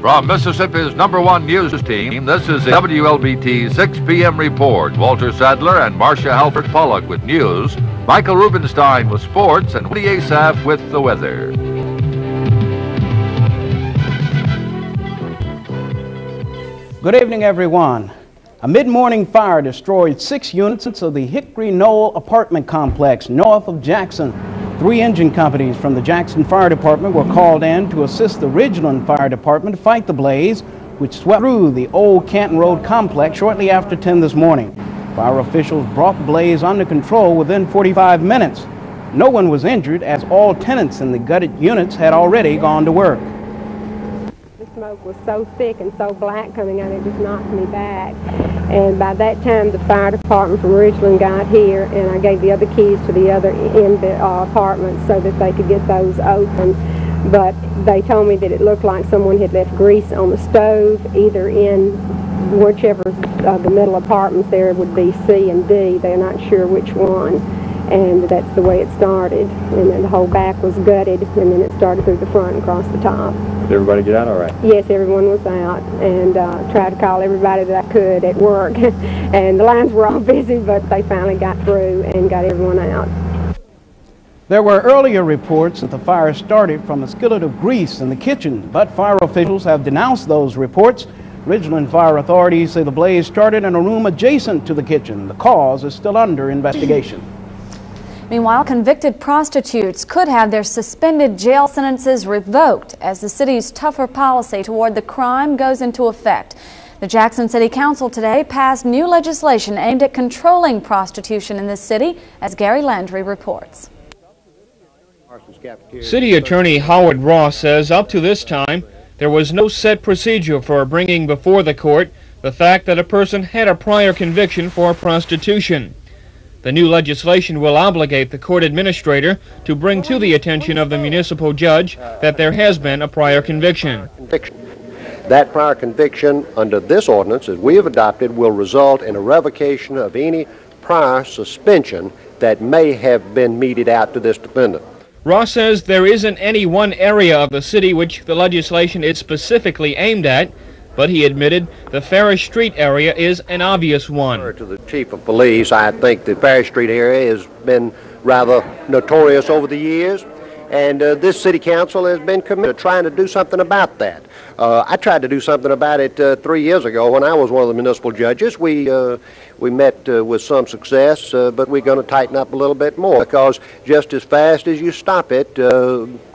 From Mississippi's #1 news team, this is the WLBT 6 p.m. report. Walter Sadler and Marcia Halpert Pollock with news, Michael Rubenstein with sports, and Woody Asaf with the weather. Good evening, everyone. A mid-morning fire destroyed 6 units of the Hickory Knoll apartment complex north of Jackson. 3 engine companies from the Jackson Fire Department were called in to assist the Ridgeland Fire Department to fight the blaze, which swept through the old Canton Road complex shortly after 10 this morning. Fire officials brought the blaze under control within 45 minutes. No one was injured, as all tenants in the gutted units had already gone to work. The smoke was so thick and so black coming out, it just knocked me back. And by that time, the fire department from Ridgeland got here, and I gave the other keys to the other in the apartments so that they could get those open. But they told me that it looked like someone had left grease on the stove, either in whichever of the middle apartments there would be C and D. They're not sure which one. And that's the way it started. And then the whole back was gutted, and then it started through the front and across the top. Did everybody get out all right? Yes, everyone was out, and tried to call everybody that I could at work. And the lines were all busy, but they finally got through and got everyone out. There were earlier reports that the fire started from a skillet of grease in the kitchen, but fire officials have denounced those reports. Ridgeland Fire authorities say the blaze started in a room adjacent to the kitchen. The cause is still under investigation. Meanwhile, convicted prostitutes could have their suspended jail sentences revoked as the city's tougher policy toward the crime goes into effect. The Jackson City Council today passed new legislation aimed at controlling prostitution in the city, as Gary Landry reports. City Attorney Howard Ross says up to this time, there was no set procedure for bringing before the court the fact that a person had a prior conviction for prostitution. The new legislation will obligate the court administrator to bring to the attention of the municipal judge that there has been a prior conviction. That prior conviction under this ordinance, as we have adopted, will result in a revocation of any prior suspension that may have been meted out to this defendant. Ross says there isn't any one area of the city which the legislation is specifically aimed at, but he admitted the Farish Street area is an obvious one. To the Chief of Police, I think the Farish Street area has been rather notorious over the years, and this City Council has been committed to trying to do something about that. I tried to do something about it 3 years ago when I was one of the municipal judges. We met with some success, but we're going to tighten up a little bit more, because just as fast as you stop it,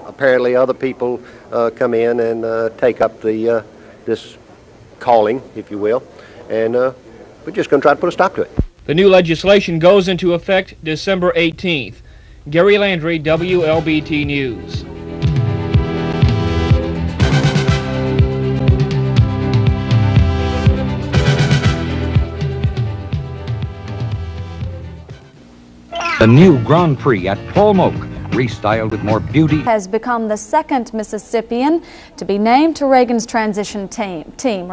apparently other people come in and take up the this calling, if you will, and we're just going to try to put a stop to it. The new legislation goes into effect December 18th. Gary Landry, WLBT News. The new Grand Prix at Polmoke, restyled with more beauty, has become the second Mississippian to be named to Reagan's transition team.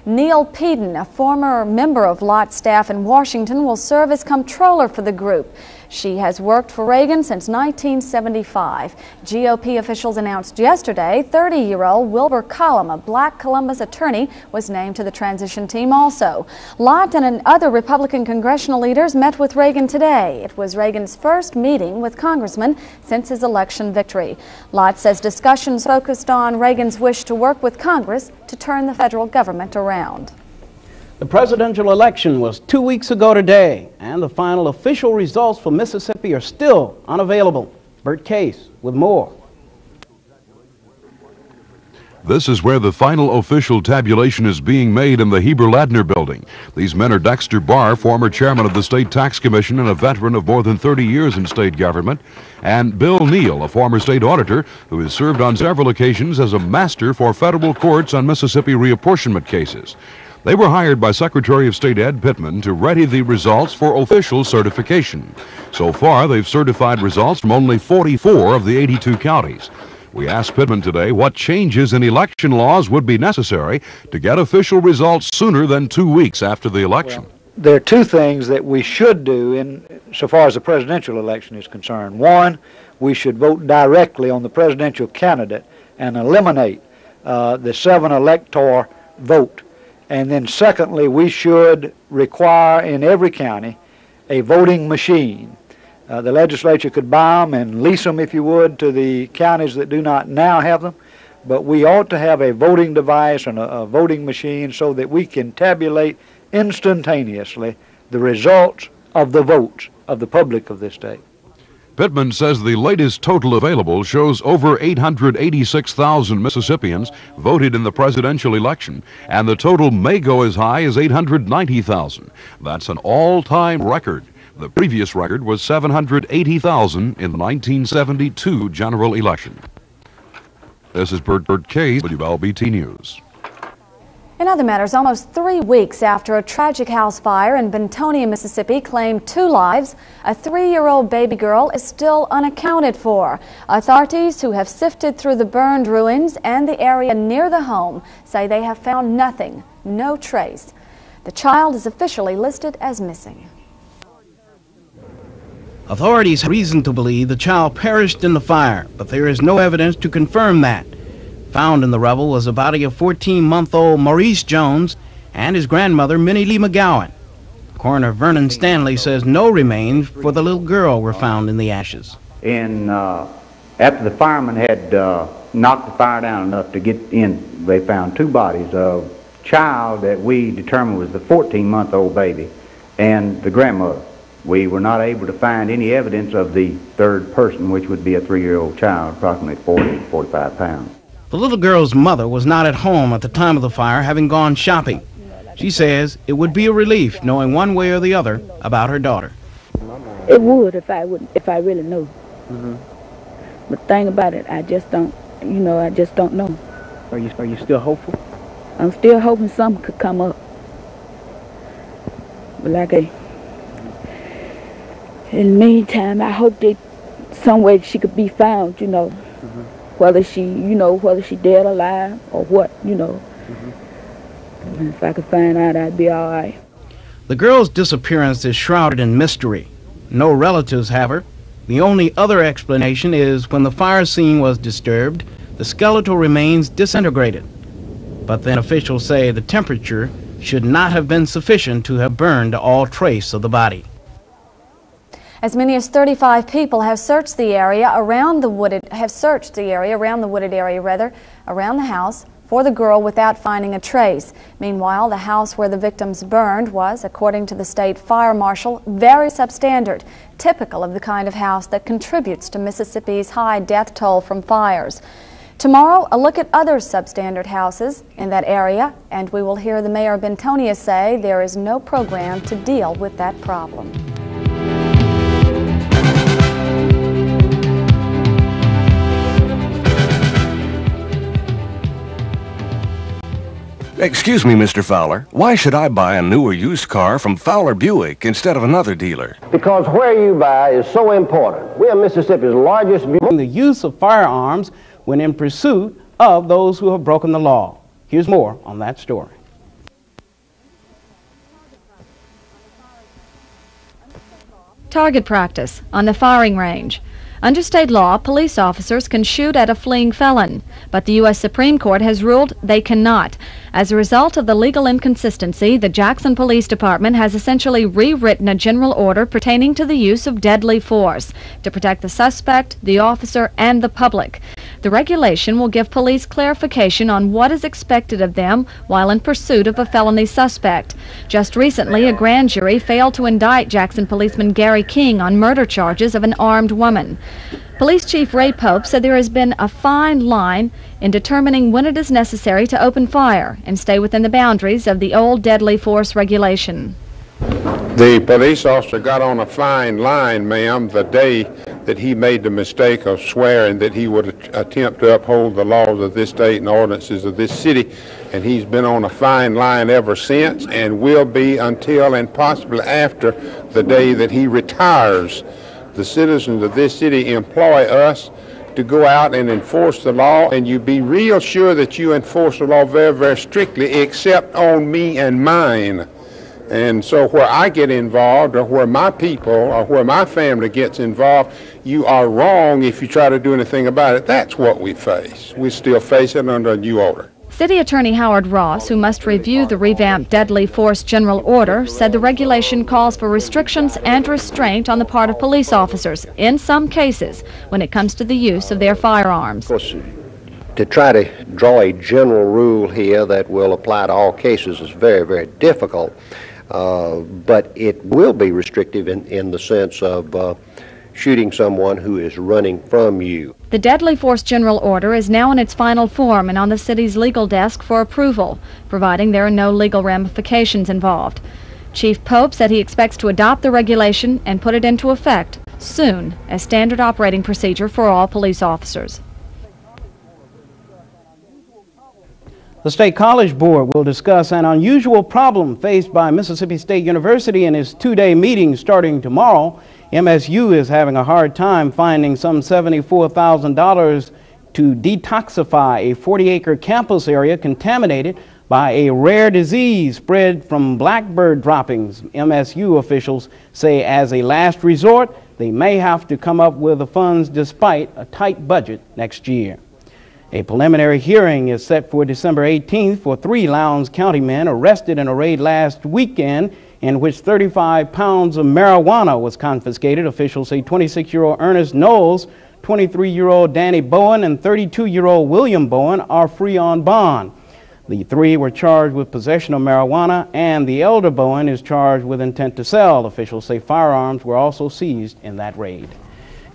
Neil Peden, a former member of Lott's staff in Washington, will serve as comptroller for the group. She has worked for Reagan since 1975. GOP officials announced yesterday 30-year-old Wilbur Collum, a black Columbus attorney, was named to the transition team also. Lott and other Republican congressional leaders met with Reagan today. It was Reagan's first meeting with congressmen since his election victory. Lott says discussions focused on Reagan's wish to work with Congress to turn the federal government around. The presidential election was 2 weeks ago today, and the final official results for Mississippi are still unavailable. Bert Case with more. This is where the final official tabulation is being made in the Heber-Ladner building. These men are Dexter Barr, former chairman of the State Tax Commission and a veteran of more than 30 years in state government, and Bill Neal, a former state auditor who has served on several occasions as a master for federal courts on Mississippi reapportionment cases. They were hired by Secretary of State Ed Pittman to ready the results for official certification. So far, they've certified results from only 44 of the 82 counties. We asked Pittman today what changes in election laws would be necessary to get official results sooner than 2 weeks after the election. Well, there are two things that we should do so far as the presidential election is concerned. One, we should vote directly on the presidential candidate and eliminate the 7-elector vote. And then secondly, we should require in every county a voting machine. The legislature could buy them and lease them, if you would, to the counties that do not now have them. But we ought to have a voting device and a voting machine so that we can tabulate instantaneously the results of the votes of the public of this state. Pittman says the latest total available shows over 886,000 Mississippians voted in the presidential election, and the total may go as high as 890,000. That's an all-time record. The previous record was 780,000 in the 1972 general election. This is Bert Case, Wlbt News. In other matters, almost 3 weeks after a tragic house fire in Bentonia, Mississippi claimed 2 lives, a 3-year-old baby girl is still unaccounted for. Authorities who have sifted through the burned ruins and the area near the home say they have found nothing, no trace. The child is officially listed as missing. Authorities have reason to believe the child perished in the fire, but there is no evidence to confirm that. Found in the rubble was the body of 14-month-old Maurice Jones and his grandmother, Minnie Lee McGowan. Coroner Vernon Stanley says no remains for the little girl were found in the ashes. After the firemen had knocked the fire down enough to get in, they found 2 bodies, a child that we determined was the 14-month-old baby and the grandmother. We were not able to find any evidence of the 3rd person, which would be a 3-year-old child, approximately 40 to 45 pounds. The little girl's mother was not at home at the time of the fire, having gone shopping. She says it would be a relief knowing one way or the other about her daughter. It would if I really knew. But the thing about it, I just don't know. Are you still hopeful? I'm still hoping something could come up. But in the meantime, I hope that some way she could be found, whether she dead or alive or what, And if I could find out, I'd be all right. The girl's disappearance is shrouded in mystery. No relatives have her. The only other explanation is when the fire scene was disturbed, the skeletal remains disintegrated. But then officials say the temperature should not have been sufficient to have burned all trace of the body. As many as 35 people have searched the area around the wooded area around the house for the girl without finding a trace. Meanwhile, the house where the victims burned was, according to the state fire marshal, very substandard, typical of the kind of house that contributes to Mississippi's high death toll from fires. Tomorrow, a look at other substandard houses in that area, and we will hear the mayor of Bentonia say there is no program to deal with that problem. Excuse me, Mr. Fowler. Why should I buy a new or used car from Fowler Buick instead of another dealer? Because where you buy is so important. We are Mississippi's largest... The use of firearms when in pursuit of those who have broken the law. Here's more on that story. Target practice on the firing range. Under state law, police officers can shoot at a fleeing felon, but the U.S. Supreme Court has ruled they cannot. As a result of the legal inconsistency, the Jackson Police Department has essentially rewritten a general order pertaining to the use of deadly force to protect the suspect, the officer, and the public. The regulation will give police clarification on what is expected of them while in pursuit of a felony suspect. Just recently, a grand jury failed to indict Jackson policeman Gary King on murder charges of an armed woman. Police Chief Ray Pope said there has been a fine line in determining when it is necessary to open fire and stay within the boundaries of the old deadly force regulation. The police officer got on a fine line, ma'am, the day that he made the mistake of swearing that he would attempt to uphold the laws of this state and ordinances of this city, and he's been on a fine line ever since and will be until and possibly after the day that he retires. The citizens of this city employ us to go out and enforce the law, and you be real sure that you enforce the law very, very strictly, except on me and mine. And so where I get involved, or where my people, or where my family gets involved, you are wrong if you try to do anything about it. That's what we face. We still face it under a new order. City Attorney Howard Ross, who must review the revamped deadly force general order, said the regulation calls for restrictions and restraint on the part of police officers, in some cases, when it comes to the use of their firearms. Of course, to try to draw a general rule here that will apply to all cases is very, very difficult, but it will be restrictive in the sense of shooting someone who is running from you. The deadly force general order is now in its final form and on the city's legal desk for approval, providing there are no legal ramifications involved. Chief Pope said he expects to adopt the regulation and put it into effect soon as standard operating procedure for all police officers. The State College Board will discuss an unusual problem faced by Mississippi State University in its two-day meeting starting tomorrow. MSU is having a hard time finding some $74,000 to detoxify a 40-acre campus area contaminated by a rare disease spread from blackbird droppings. MSU officials say as a last resort, they may have to come up with the funds despite a tight budget next year. A preliminary hearing is set for December 18th for 3 Lowndes County men arrested in a raid last weekend in which 35 pounds of marijuana was confiscated. Officials say 26-year-old Ernest Knowles, 23-year-old Danny Bowen, and 32-year-old William Bowen are free on bond. The 3 were charged with possession of marijuana, and the elder Bowen is charged with intent to sell. Officials say firearms were also seized in that raid.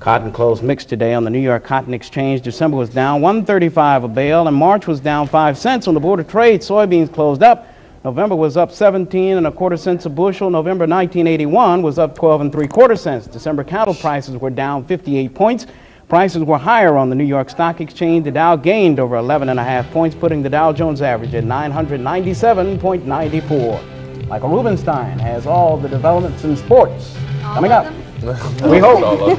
Cotton closed mixed today on the New York Cotton Exchange. December was down $1.35 a bale, and March was down 5 cents. On the Board of Trade, soybeans closed up. November was up 17.25 cents a bushel. November 1981 was up 12.75 cents. December cattle prices were down 58 points. Prices were higher on the New York Stock Exchange. The Dow gained over 11.5 points, putting the Dow Jones average at 997.94. Michael Rubenstein has all the developments in sports coming up. We hope.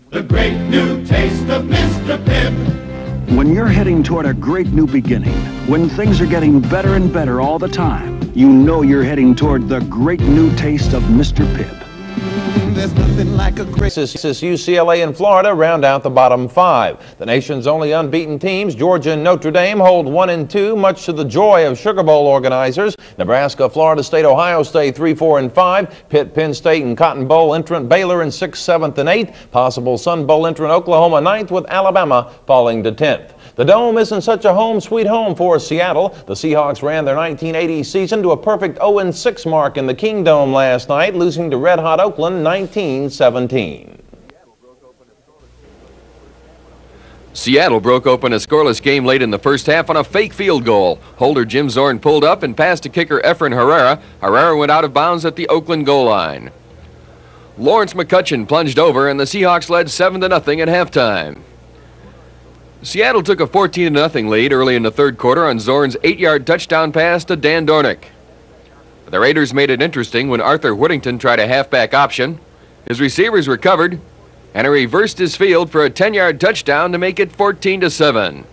The great new taste of Mr. Pibb. When you're heading toward a great new beginning, when things are getting better and better all the time, you know you're heading toward the great new taste of Mr. Pibb. There's nothing like a great... UCLA and Florida round out the bottom 5. The nation's only unbeaten teams, Georgia and Notre Dame, hold 1 and 2, much to the joy of Sugar Bowl organizers. Nebraska, Florida State, Ohio State 3, 4, and 5. Pitt, Penn State, and Cotton Bowl entrant Baylor in 6th, 7th, and 8th. Possible Sun Bowl entrant Oklahoma 9th, with Alabama falling to 10th. The Dome isn't such a home sweet home for Seattle. The Seahawks ran their 1980 season to a perfect 0-6 mark in the King Dome last night, losing to red-hot Oakland 19-17. Seattle broke open a scoreless game late in the first half on a fake field goal. Holder Jim Zorn pulled up and passed to kicker Efren Herrera. Herrera went out of bounds at the Oakland goal line. Lawrence McCutcheon plunged over, and the Seahawks led 7-0 at halftime. Seattle took a 14-0 lead early in the third quarter on Zorn's 8-yard touchdown pass to Dan Dornick. The Raiders made it interesting when Arthur Whittington tried a halfback option. His receivers were covered, and he reversed his field for a 10-yard touchdown to make it 14-7.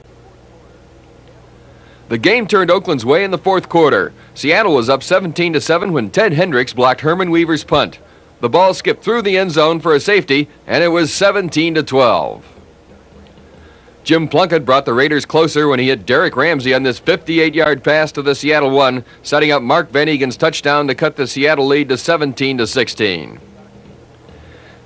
The game turned Oakland's way in the fourth quarter. Seattle was up 17-7 when Ted Hendricks blocked Herman Weaver's punt. The ball skipped through the end zone for a safety, and it was 17-12. Jim Plunkett brought the Raiders closer when he hit Derek Ramsey on this 58-yard pass to the Seattle 1, setting up Mark Van Egen's touchdown to cut the Seattle lead to 17-16.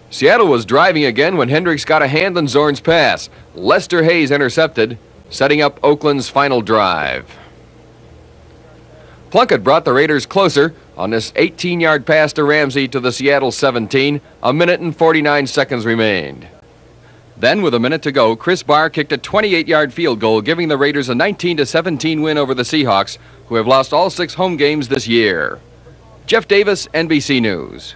Seattle was driving again when Hendricks got a hand on Zorn's pass. Lester Hayes intercepted, setting up Oakland's final drive. Plunkett brought the Raiders closer on this 18-yard pass to Ramsey to the Seattle 17. A minute and 49 seconds remained. Then, with a minute to go, Chris Barr kicked a 28-yard field goal, giving the Raiders a 19-17 win over the Seahawks, who have lost all 6 home games this year. Jeff Davis, NBC News.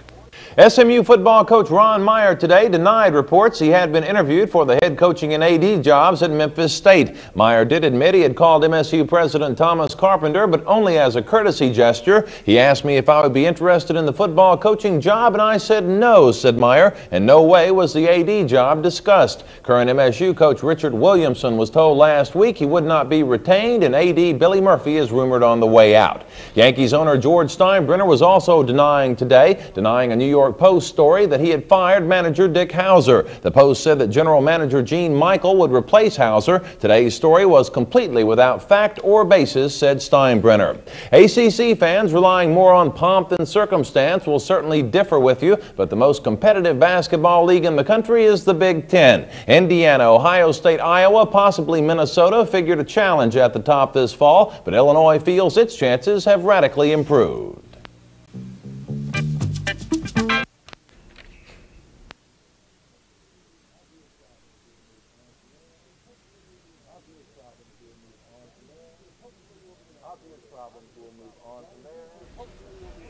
SMU football coach Ron Meyer today denied reports he had been interviewed for the head coaching and AD jobs at Memphis State. Meyer did admit he had called MSU President Thomas Carpenter, but only as a courtesy gesture. He asked me if I would be interested in the football coaching job, and I said no, said Meyer. In no way was the AD job discussed. Current MSU coach Richard Williamson was told last week he would not be retained, and AD Billy Murphy is rumored on the way out. Yankees owner George Steinbrenner was also denying a New York Post story that he had fired manager Dick Hauser. The Post said that general manager Gene Michael would replace Hauser. Today's story was completely without fact or basis, said Steinbrenner. ACC fans relying more on pomp than circumstance will certainly differ with you, but the most competitive basketball league in the country is the Big Ten. Indiana, Ohio State, Iowa, possibly Minnesota figured a challenge at the top this fall, but Illinois feels its chances have radically improved.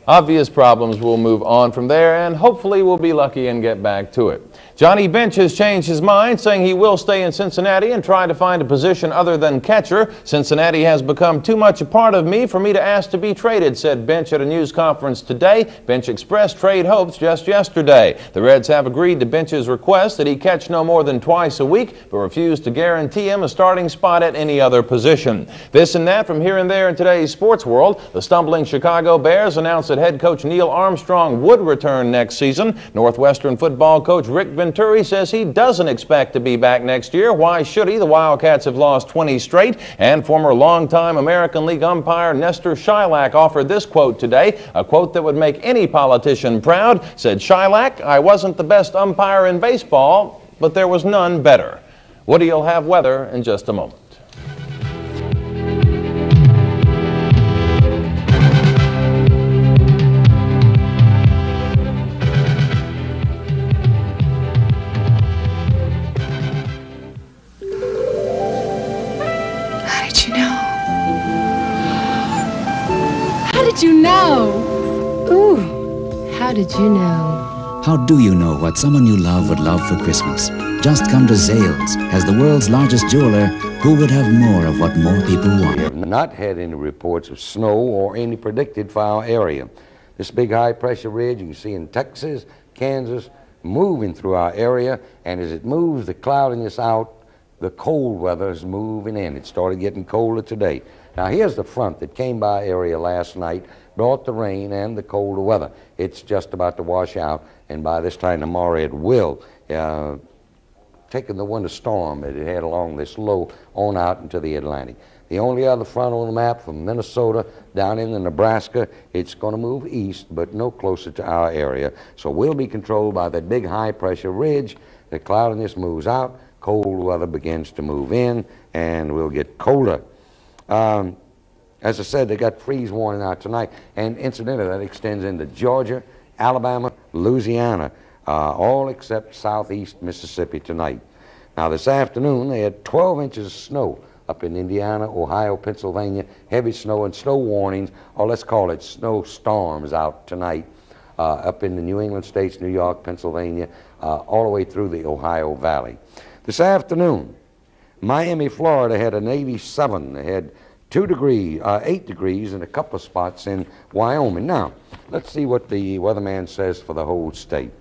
Obvious problems will move on from there, and hopefully we'll be lucky and get back to it. Johnny Bench has changed his mind, saying he will stay in Cincinnati and try to find a position other than catcher. Cincinnati has become too much a part of me for me to ask to be traded, said Bench at a news conference today. Bench expressed trade hopes just yesterday. The Reds have agreed to Bench's request that he catch no more than twice a week, but refused to guarantee him a starting spot at any other position. This and that from here and there in today's sports world. The stumbling Chicago Bears announced that head coach Neil Armstrong would return next season. Northwestern football coach Rick Venturi says he doesn't expect to be back next year. Why should he? The Wildcats have lost 20 straight. And former longtime American League umpire Nestor Shylock offered this quote today, a quote that would make any politician proud. Said Shylock, "I wasn't the best umpire in baseball, but there was none better." Woody will have weather in just a moment. How did you know? Ooh, how did you know? How do you know what someone you love would love for Christmas? Just come to Zales. As the world's largest jeweler, who would have more of what more people want? We have not had any reports of snow or any predicted for our area. This big high pressure ridge you can see in Texas, Kansas, moving through our area, and as it moves the cloudiness out, the cold weather is moving in. It started getting colder today. Now here's the front that came by our area last night, brought the rain and the colder weather. It's just about to wash out, and by this time tomorrow it will. Taking the winter storm that it had along this low on out into the Atlantic. The only other front on the map from Minnesota down into Nebraska, it's going to move east, but no closer to our area. So we'll be controlled by that big high pressure ridge. The cloudiness moves out, cold weather begins to move in, and we'll get colder. As I said, they got freeze warning out tonight, and incidentally that extends into Georgia, Alabama, Louisiana, all except southeast Mississippi tonight. Now this afternoon they had 12 inches of snow up in Indiana, Ohio, Pennsylvania, heavy snow and snow warnings, or let's call it snow storms out tonight, up in the New England states, New York, Pennsylvania, all the way through the Ohio Valley. This afternoon, Miami, Florida had an 87. They had 8 degrees in a couple of spots in Wyoming. Now, let's see what the weatherman says for the whole state.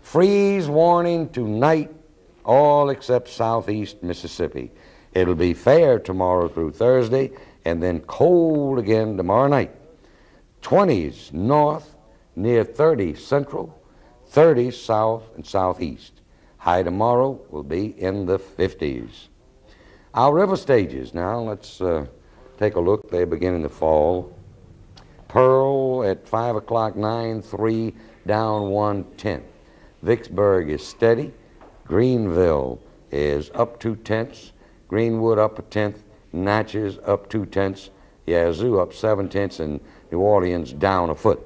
Freeze warning tonight, all except southeast Mississippi. It'll be fair tomorrow through Thursday, and then cold again tomorrow night. 20s north, near 30 central, 30s south and southeast. High tomorrow will be in the 50s. Our river stages, now let's take a look. They begin in the fall. Pearl at 5 o'clock, 9-3, down 1/10. Vicksburg is steady. Greenville is up 2/10. Greenwood up 1/10. Natchez up 2/10. Yazoo up 7/10, and New Orleans down a foot.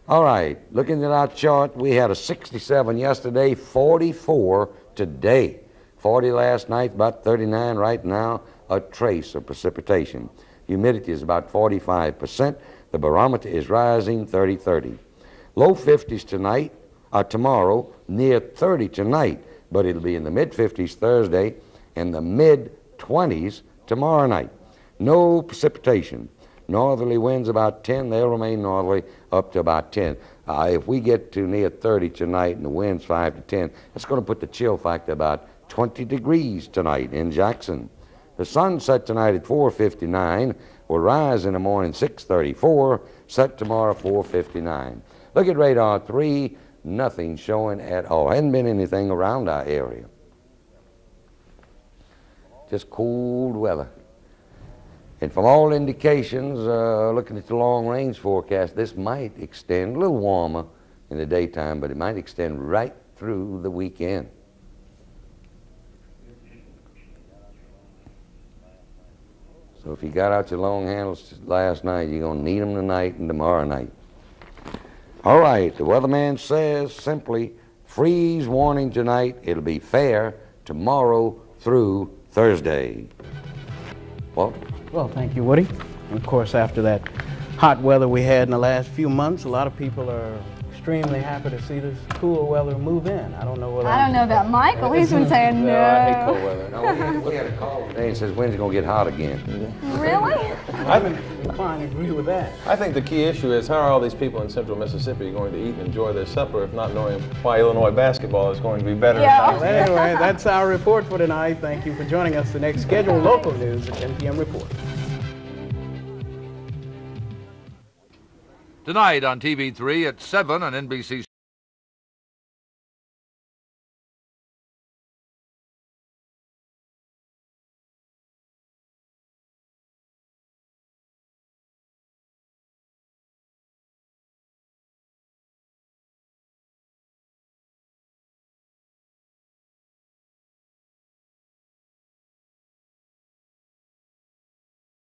All right, looking at our chart, we had a 67 yesterday, 44 today. 40 last night, about 39 right now, a trace of precipitation. Humidity is about 45%. The barometer is rising, 30-30. Low 50s tonight, tomorrow, near 30 tonight, but it'll be in the mid-50s Thursday and the mid-20s tomorrow night. No precipitation. Northerly winds about 10. They'll remain northerly up to about 10. If we get to near 30 tonight and the wind's 5 to 10, that's going to put the chill factor about 20 degrees tonight in Jackson. The sun set tonight at 4:59, will rise in the morning 6:34, set tomorrow 4:59. Look at radar 3, nothing showing at all. Hadn't been anything around our area. Just cold weather. And from all indications, looking at the long-range forecast, this might extend a little warmer in the daytime, but it might extend right through the weekend. So if you got out your long handles last night, you're going to need them tonight and tomorrow night. All right, the weatherman says simply, freeze warning tonight. It'll be fair tomorrow through Thursday. Walt? Well, thank you, Woody. And of course, after that hot weather we had in the last few months, a lot of people are extremely happy to see this cool weather move in. I don't know whether... I don't know about Michael. He's been saying no. I hate cold weather. No, we had a call today and says wind's going to get hot again. Really? I'm inclined to agree with that. I think the key issue is how are all these people in central Mississippi going to eat and enjoy their supper if not knowing why Illinois basketball is going to be better? Yeah. Well, anyway, that's our report for tonight. Thank you for joining us. The next scheduled local news at 10 p.m. report. Tonight on TV3 at 7 on NBC.